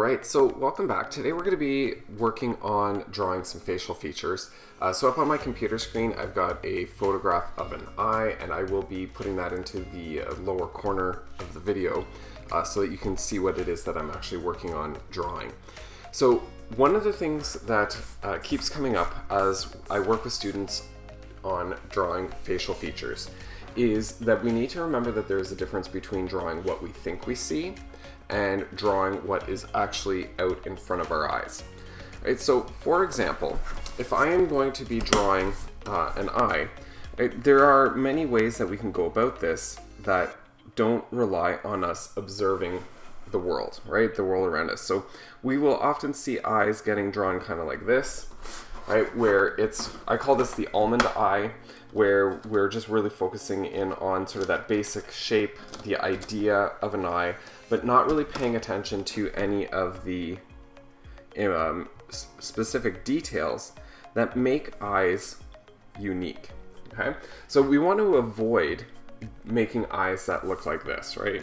Alright, so welcome back. Today we're going to be working on drawing some facial features. So up on my computer screen I've got a photograph of an eye, and I will be putting that into the lower corner of the video so that you can see what it is that I'm actually working on drawing. So one of the things that keeps coming up as I work with students on drawing facial features is that we need to remember that there's a difference between drawing what we think we see and drawing what is actually out in front of our eyes. Right, so for example, if I am going to be drawing an eye, right, there are many ways that we can go about this that don't rely on us observing the world, right? The world around us. So we will often see eyes getting drawn kind of like this, right? Where I call this the almond eye, where we're just really focusing in on sort of that basic shape, the idea of an eye, but not really paying attention to any of the specific details that make eyes unique, okay? So we want to avoid making eyes that look like this, right?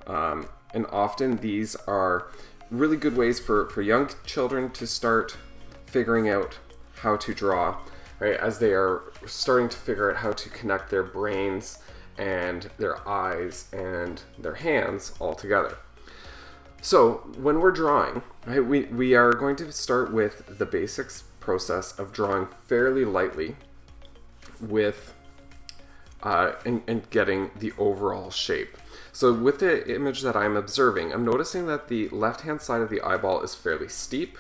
And often these are really good ways for young children to start figuring out how to draw, right? As they are starting to figure out how to connect their brains and their eyes and their hands all together. So when we're drawing, right, we are going to start with the basics process of drawing fairly lightly with and getting the overall shape. So with the image that I'm observing, I'm noticing that the left-hand side of the eyeball is fairly steep,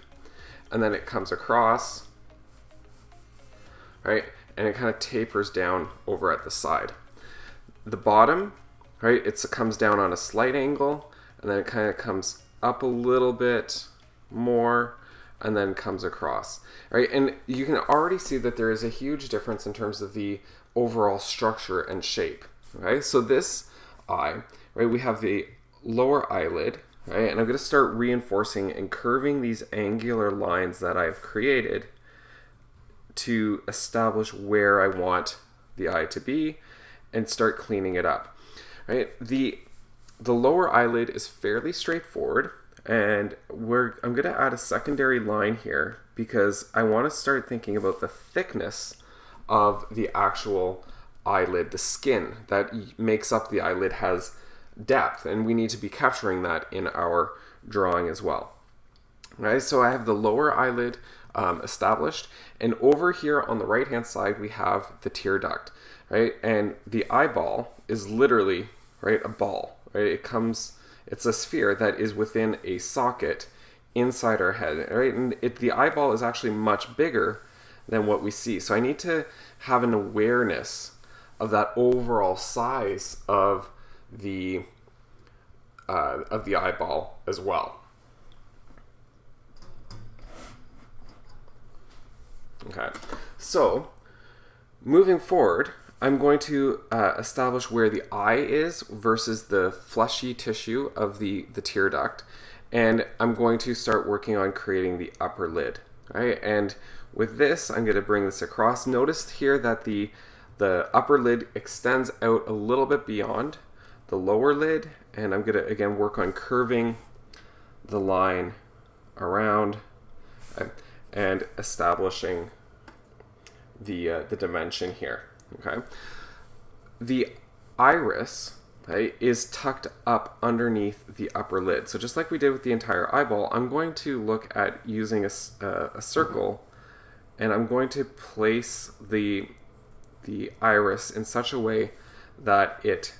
and then it comes across, right, and it kind of tapers down over at the side. The bottom, right, it comes down on a slight angle, and then it kind of comes up a little bit more, and then comes across, right? And you can already see that there is a huge difference in terms of the overall structure and shape, right? So this eye, right, we have the lower eyelid, right, and I'm going to start reinforcing and curving these angular lines that I've created to establish where I want the eye to be and start cleaning it up, right? The lower eyelid is fairly straightforward, and I'm going to add a secondary line here because I want to start thinking about the thickness of the actual eyelid. The skin that makes up the eyelid has depth, and we need to be capturing that in our drawing as well. Right, so I have the lower eyelid established, and over here on the right hand side we have the tear duct, right? And the eyeball is literally, right, a ball, right? It's a sphere that is within a socket inside our head, right? And the eyeball is actually much bigger than what we see. So I need to have an awareness of that overall size of the eyeball as well. Okay, so moving forward, I'm going to establish where the eye is versus the fleshy tissue of the tear duct, and I'm going to start working on creating the upper lid, right? And with this, I'm going to bring this across. Notice here that the upper lid extends out a little bit beyond the lower lid, and I'm going to again work on curving the line around and establishing the dimension here. Okay, the iris, right, is tucked up underneath the upper lid. So just like we did with the entire eyeball, I'm going to look at using a circle, and I'm going to place the iris in such a way that it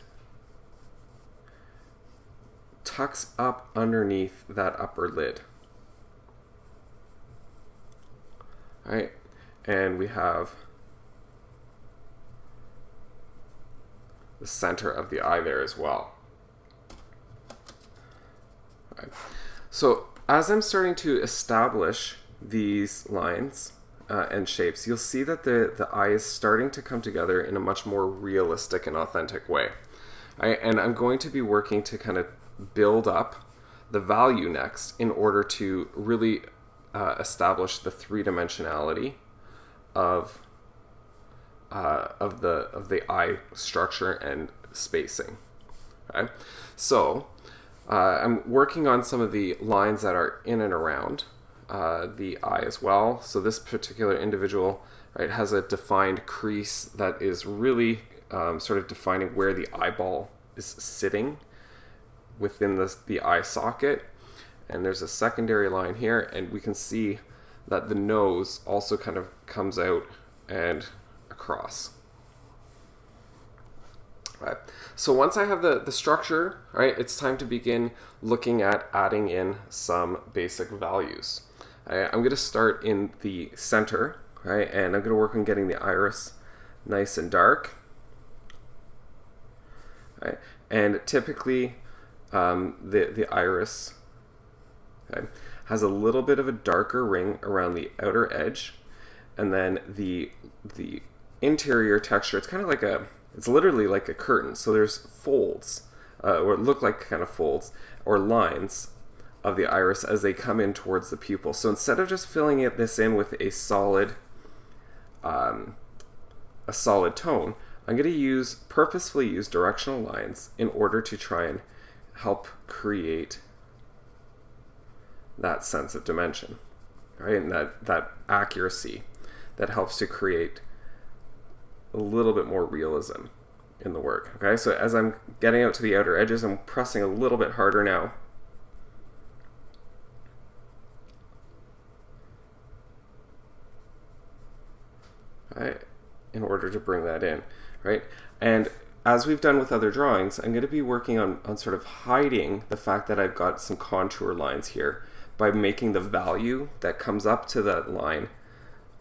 tucks up underneath that upper lid. All right, and we have the center of the eye there as well. All right. So as I'm starting to establish these lines and shapes, you'll see that the eye is starting to come together in a much more realistic and authentic way. All right, and I'm going to be working to kind of build up the value next in order to really establish the three-dimensionality of the eye structure and spacing. Okay, so I'm working on some of the lines that are in and around the eye as well. So this particular individual, right, has a defined crease that is really sort of defining where the eyeball is sitting within the eye socket. And there's a secondary line here, and we can see that the nose also kind of comes out and across. Right. So once I have the structure, right, it's time to begin looking at adding in some basic values. Right, I'm going to start in the center, right, and I'm going to work on getting the iris nice and dark. Right, and typically the iris, okay, has a little bit of a darker ring around the outer edge, and then the interior texture, it's literally like a curtain. So there's folds, or look like kind of folds or lines of the iris as they come in towards the pupil. So instead of just filling this in with a solid tone, I'm going to purposefully use directional lines in order to try and help create that sense of dimension, right? And that accuracy that helps to create a little bit more realism in the work. Okay, so as I'm getting out to the outer edges, I'm pressing a little bit harder now. Right, in order to bring that in, right? And as we've done with other drawings, I'm going to be working on sort of hiding the fact that I've got some contour lines here by making the value that comes up to that line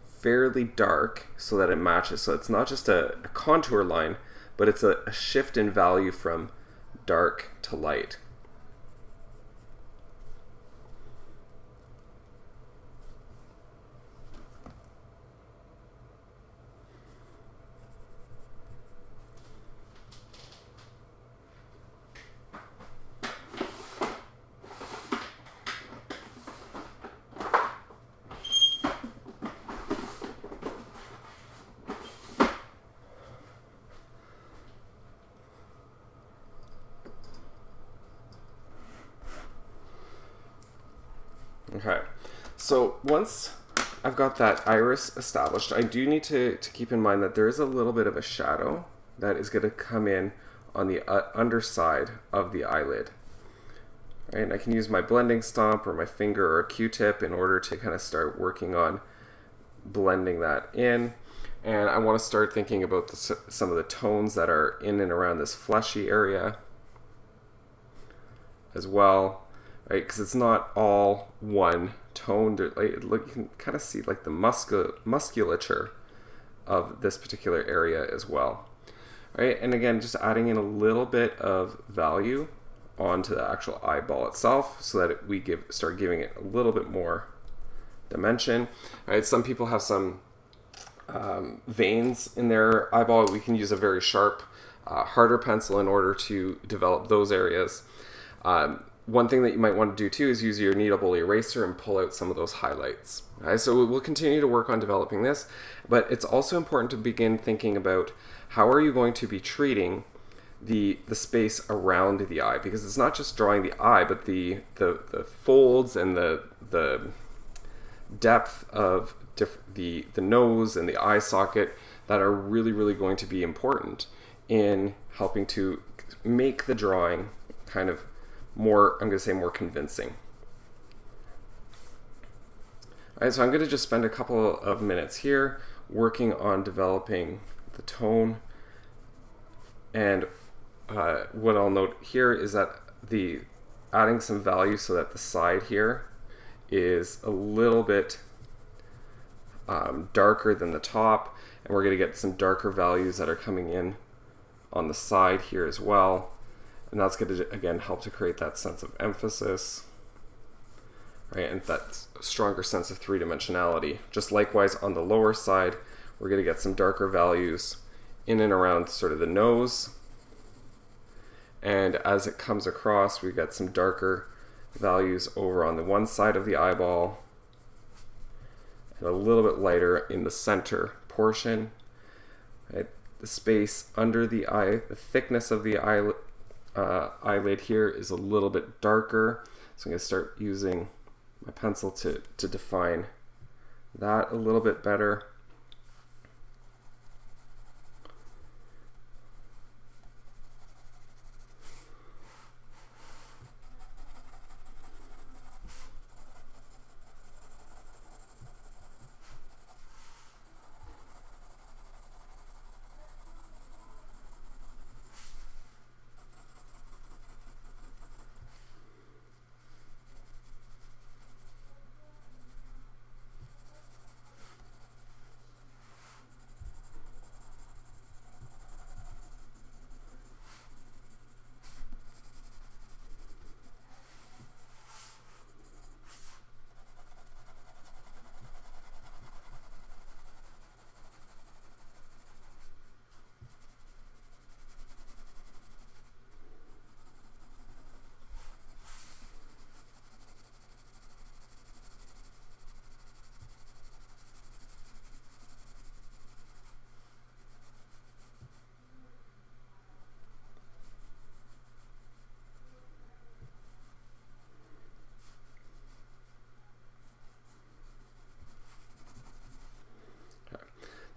fairly dark so that it matches. So it's not just a contour line, but it's a shift in value from dark to light. Okay, so once I've got that iris established, I do need to keep in mind that there is a little bit of a shadow that is going to come in on the underside of the eyelid. Right, and I can use my blending stump or my finger or a Q-tip in order to kind of start working on blending that in. And I want to start thinking about some of the tones that are in and around this fleshy area as well. Right, because it's not all one tone. You can kind of see like the musculature of this particular area as well. Right, and again, just adding in a little bit of value onto the actual eyeball itself, so that we start giving it a little bit more dimension. Right, some people have some veins in their eyeball. We can use a very sharp, harder pencil in order to develop those areas. One thing that you might want to do too is use your kneadable eraser and pull out some of those highlights. Okay, so we'll continue to work on developing this, but it's also important to begin thinking about how are you going to be treating the space around the eye, because it's not just drawing the eye, but the folds and the depth of the nose and the eye socket that are really going to be important in helping to make the drawing kind of more, I'm going to say, more convincing. All right, so I'm going to just spend a couple of minutes here working on developing the tone. And what I'll note here is that adding some value so that the side here is a little bit darker than the top, and we're going to get some darker values that are coming in on the side here as well. And that's going to, again, help to create that sense of emphasis, right? And that stronger sense of three-dimensionality. Just likewise on the lower side, we're going to get some darker values in and around sort of the nose. And as it comes across, we get some darker values over on the one side of the eyeball, and a little bit lighter in the center portion. Right? The space under the eye, the thickness of the eyelid here is a little bit darker. So I'm going to start using my pencil to define that a little bit better.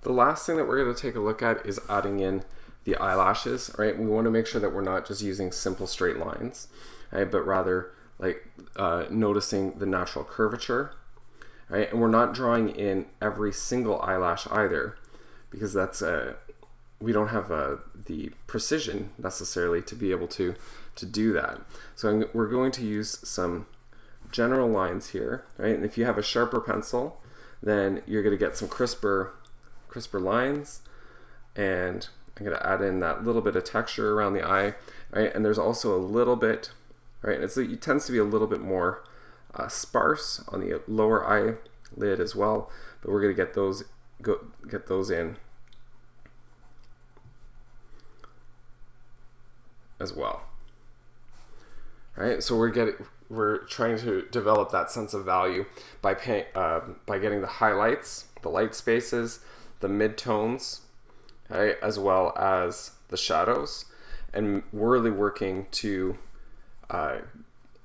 The last thing that we're going to take a look at is adding in the eyelashes, right? We want to make sure that we're not just using simple straight lines, right? But rather like noticing the natural curvature, right? And we're not drawing in every single eyelash either, because that's we don't have the precision necessarily to be able to do that. So we're going to use some general lines here, right? And if you have a sharper pencil, then you're going to get some crisper lines, and I'm going to add in that little bit of texture around the eye, right? And there's also a little bit, right? It tends to be a little bit more sparse on the lower eyelid as well, but we're going to get those in as well, right? So we're trying to develop that sense of value by getting the highlights, the light spaces, the midtones, right, as well as the shadows, and we're really working to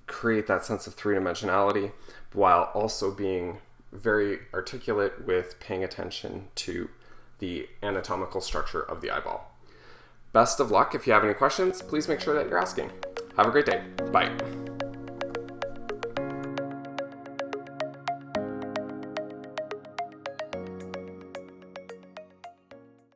create that sense of three-dimensionality while also being very articulate with paying attention to the anatomical structure of the eyeball. Best of luck. If you have any questions, please make sure that you're asking. Have a great day. Bye.